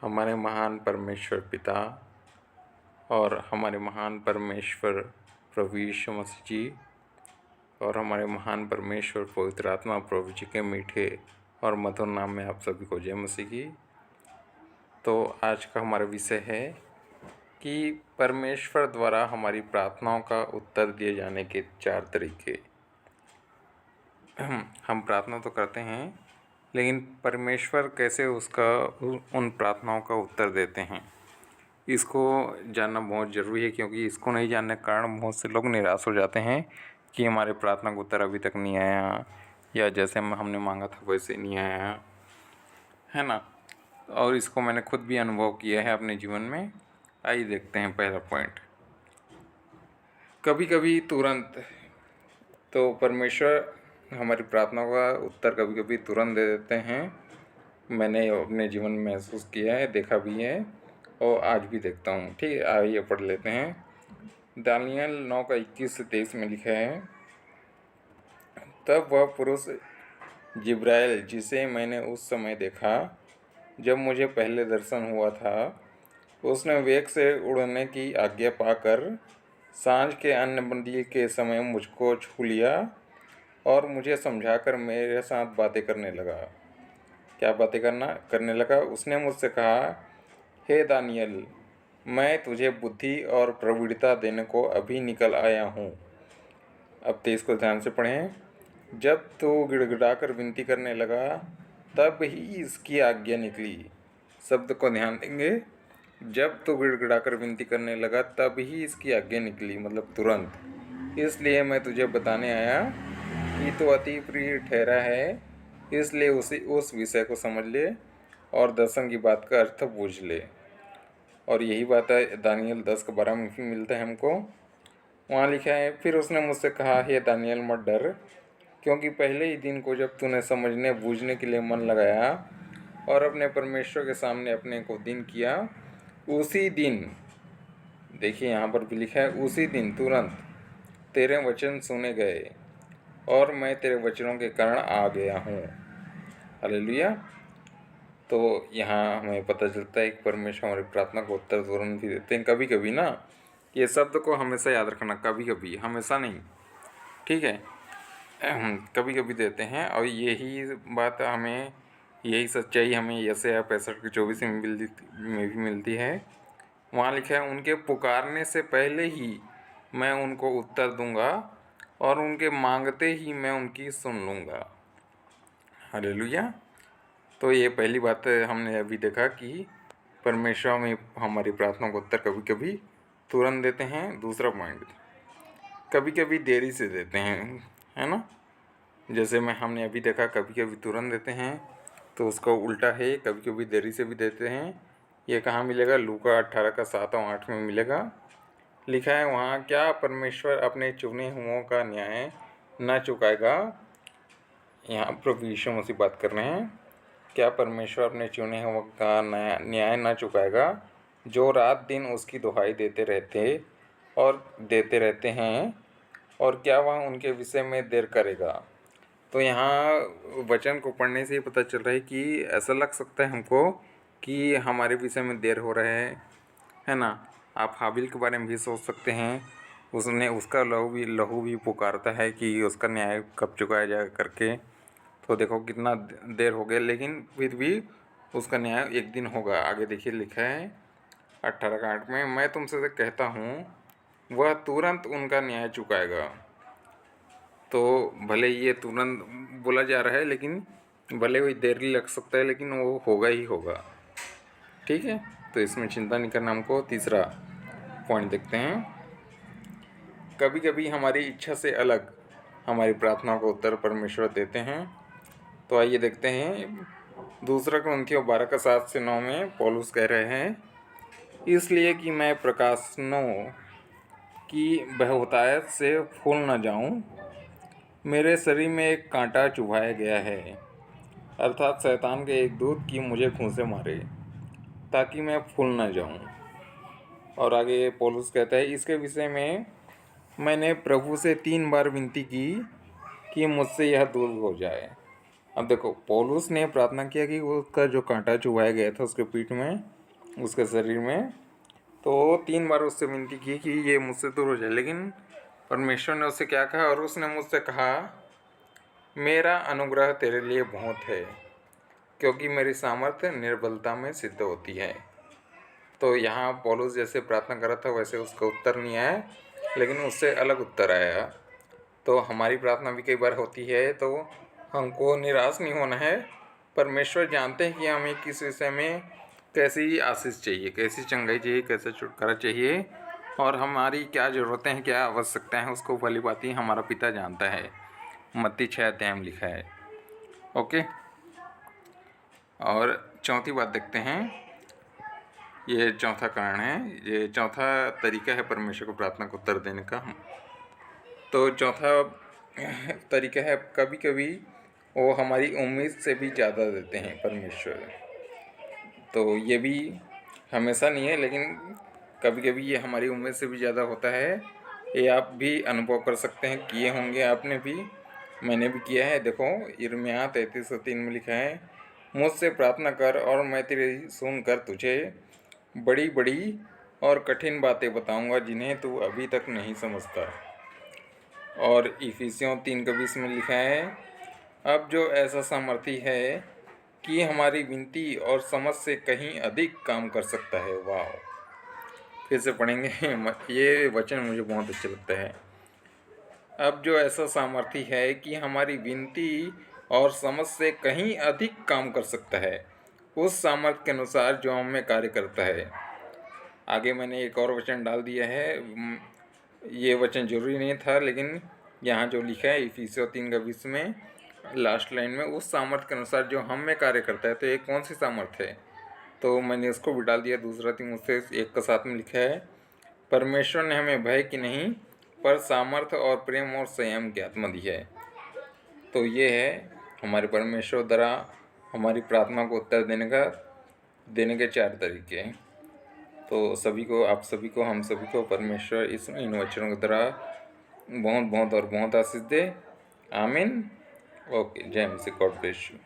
हमारे महान परमेश्वर पिता और हमारे महान परमेश्वर प्रभु यीशु मसीह जी और हमारे महान परमेश्वर पवित्र आत्मा प्रभु जी के मीठे और मधुर नाम में आप सभी को जय मसीह की। तो आज का हमारा विषय है कि परमेश्वर द्वारा हमारी प्रार्थनाओं का उत्तर दिए जाने के 4 तरीके। हम प्रार्थना तो करते हैं, लेकिन परमेश्वर कैसे उन प्रार्थनाओं का उत्तर देते हैं, इसको जानना बहुत ज़रूरी है। क्योंकि इसको नहीं जानने के कारण बहुत से लोग निराश हो जाते हैं कि हमारे प्रार्थना का उत्तर अभी तक नहीं आया, या जैसे हमने मांगा था वैसे नहीं आया, है ना। और इसको मैंने खुद भी अनुभव किया है अपने जीवन में। आइए देखते हैं पहला पॉइंट। कभी कभी तुरंत तो परमेश्वर हमारी प्रार्थनाओं का उत्तर कभी कभी तुरंत दे देते हैं। मैंने अपने जीवन में महसूस किया है, देखा भी है और आज भी देखता हूँ। ठीक है, आइए पढ़ लेते हैं। दानियल 9:21 से 23 में लिखा है, तब वह पुरुष जिब्राइल जिसे मैंने उस समय देखा जब मुझे पहले दर्शन हुआ था, उसने वेग से उड़ने की आज्ञा पाकर सांझ के अन्य बंदी के समय मुझको छू लिया और मुझे समझाकर मेरे साथ बातें करने लगा। क्या बातें करने लगा? उसने मुझसे कहा, हे दानियल, मैं तुझे बुद्धि और प्रवीणता देने को अभी निकल आया हूँ। अब 23 को ध्यान से पढ़ें। जब तू गिड़गिड़ाकर विनती करने लगा तब ही इसकी आज्ञा निकली। शब्द को ध्यान देंगे। जब तू गिड़गिड़ाकर विनती करने लगा तब ही इसकी आज्ञा निकली, मतलब तुरंत। इसलिए मैं तुझे बताने आया कि तू अति प्रिय ठहरा है, इसलिए उस विषय को समझ ले और दर्शन की बात का अर्थ बूझ ले। और यही बात है दानियल 10:12 में भी मिलता है हमको। वहाँ लिखा है, फिर उसने मुझसे कहा, हे दानियल मत डर, क्योंकि पहले ही दिन को जब तूने समझने बूझने के लिए मन लगाया और अपने परमेश्वर के सामने अपने को दिन किया, उसी दिन, देखिए यहाँ पर भी लिखा है, उसी दिन तुरंत तेरे वचन सुने गए और मैं तेरे वचनों के कारण आ गया हूँ। हालेलुया। तो यहाँ हमें पता चलता है कि परमेश्वर हमारी प्रार्थना को उत्तर तुरंत भी देते हैं। कभी कभी ना, ये शब्द को हमेशा याद रखना, कभी कभी, हमेशा नहीं, ठीक है। कभी कभी देते हैं। और यही बात हमें, यही सच्चाई हमें यशायाह 65:24 में भी मिलती है। वहाँ लिखा है, उनके पुकारने से पहले ही मैं उनको उत्तर दूंगा और उनके मांगते ही मैं उनकी सुन लूँगा। हालेलुया। तो ये पहली बात हमने अभी देखा कि परमेश्वर में हमारी प्रार्थना को उत्तर कभी कभी तुरंत देते हैं। दूसरा पॉइंट, कभी कभी देरी से देते हैं, है ना। जैसे हमने अभी देखा, कभी कभी तुरंत देते हैं, तो उसका उल्टा है, कभी कभी देरी से भी देते हैं। ये कहाँ मिलेगा? लूका 18:7 और 8 में मिलेगा। लिखा है वहाँ, क्या परमेश्वर अपने चुने हुओं का न्याय न चुकाएगा? यहाँ प्रभु यीशु मसीह बात कर रहे हैं। क्या परमेश्वर अपने चुने हुओं का न्याय न चुकाएगा, जो रात दिन उसकी दुहाई देते रहते हैं, और क्या वह उनके विषय में देर करेगा? तो यहाँ वचन को पढ़ने से ही पता चल रहा है कि ऐसा लग सकता है हमको कि हमारे विषय में देर हो रहा है ना। आप हाबिल के बारे में भी सोच सकते हैं। उसका लहू भी पुकारता है कि उसका न्याय कब चुकाया जाएगा करके। तो देखो कितना देर हो गया, लेकिन फिर भी उसका न्याय एक दिन होगा। आगे देखिए, लिखा है 18:8 में, मैं तुमसे कहता हूँ वह तुरंत उनका न्याय चुकाएगा। तो भले ये तुरंत बोला जा रहा है, लेकिन भले वही देर लग सकता है, लेकिन वो होगा ही होगा, ठीक है। तो इसमें चिंता नहीं करना हमको। तीसरा पॉइंट देखते हैं, कभी कभी हमारी इच्छा से अलग हमारी प्रार्थना को उत्तर परमेश्वर देते हैं। तो आइए देखते हैं। दूसरा कुरिन्थियों 12:7-9 में पौलुस कह रहे हैं, इसलिए कि मैं प्रकाशनों की बहुतायत से फूल न जाऊं, मेरे शरीर में एक कांटा चुभाया गया है, अर्थात शैतान के एक दूत की मुझे घूंसे मारे, ताकि मैं फूल न जाऊं। और आगे पौलुस कहता है, इसके विषय में मैंने प्रभु से 3 बार विनती की कि मुझसे यह दूर हो जाए। अब देखो, पौलुस ने प्रार्थना किया कि वो उसका जो कांटा चुभाया गया था उसके पीठ में, उसके शरीर में, तो 3 बार उससे विनती की कि ये मुझसे दूर हो जाए। लेकिन परमेश्वर ने उससे क्या कहा, और उसने मुझसे कहा, मेरा अनुग्रह तेरे लिए बहुत है, क्योंकि मेरी सामर्थ्य निर्बलता में सिद्ध होती है। तो यहाँ पौलुस जैसे प्रार्थना कर रहा था वैसे उसका उत्तर नहीं आया, लेकिन उससे अलग उत्तर आया। तो हमारी प्रार्थना भी कई बार होती है, तो हमको निराश नहीं होना है। परमेश्वर जानते हैं कि हमें किस विषय में कैसी आशीष चाहिए, कैसी चंगाई चाहिए, कैसा छुटकारा चाहिए, और हमारी क्या ज़रूरतें हैं, क्या आवश्यकता है, उसको भली भांति हमारा पिता जानता है। मत्ती 6 अध्याय में लिखा है। ओके, और चौथी बात देखते हैं। ये चौथा कारण है, ये चौथा तरीका है परमेश्वर को प्रार्थना को उत्तर देने का। तो चौथा तरीका है, कभी कभी वो हमारी उम्मीद से भी ज़्यादा देते हैं परमेश्वर। तो ये भी हमेशा नहीं है, लेकिन कभी कभी ये हमारी उम्मीद से भी ज़्यादा होता है। ये आप भी अनुभव कर सकते हैं, किए होंगे आपने भी, मैंने भी किया है। देखो, यिर्मयाह 33:3 में लिखा है, मुझसे प्रार्थना कर और मैं तेरी सुनकर तुझे बड़ी बड़ी और कठिन बातें बताऊंगा जिन्हें तू अभी तक नहीं समझता। और इफिसियों 3:20 में लिखा है, अब जो ऐसा सामर्थी है कि हमारी विनती और समझ से कहीं अधिक काम कर सकता है। वाह, फिर से पढ़ेंगे। ये वचन मुझे बहुत अच्छा लगता है। अब जो ऐसा सामर्थी है कि हमारी विनती और समझ से कहीं अधिक काम कर सकता है, उस सामर्थ्य के अनुसार जो हम में कार्य करता है। आगे मैंने एक और वचन डाल दिया है, ये वचन जरूरी नहीं था, लेकिन यहाँ जो लिखा है इफिसियों 3:20 में लास्ट लाइन में, उस सामर्थ्य के अनुसार जो हम में कार्य करता है। तो ये कौन सी सामर्थ्य है, तो मैंने उसको भी डाल दिया। 2 तीमुथियुस 1:7 में लिखा है, परमेश्वर ने हमें भय की नहीं पर सामर्थ्य और प्रेम और संयम की आत्मा दी है। तो ये है हमारे परमेश्वर द्वारा हमारी प्रार्थना को उत्तर देने के 4 तरीके। तो सभी को, आप सभी को, हम सभी को परमेश्वर इन वचनों के द्वारा बहुत बहुत और बहुत आशीष दे। आमीन। ओके, जय मसीह, गॉड ब्लेस यू।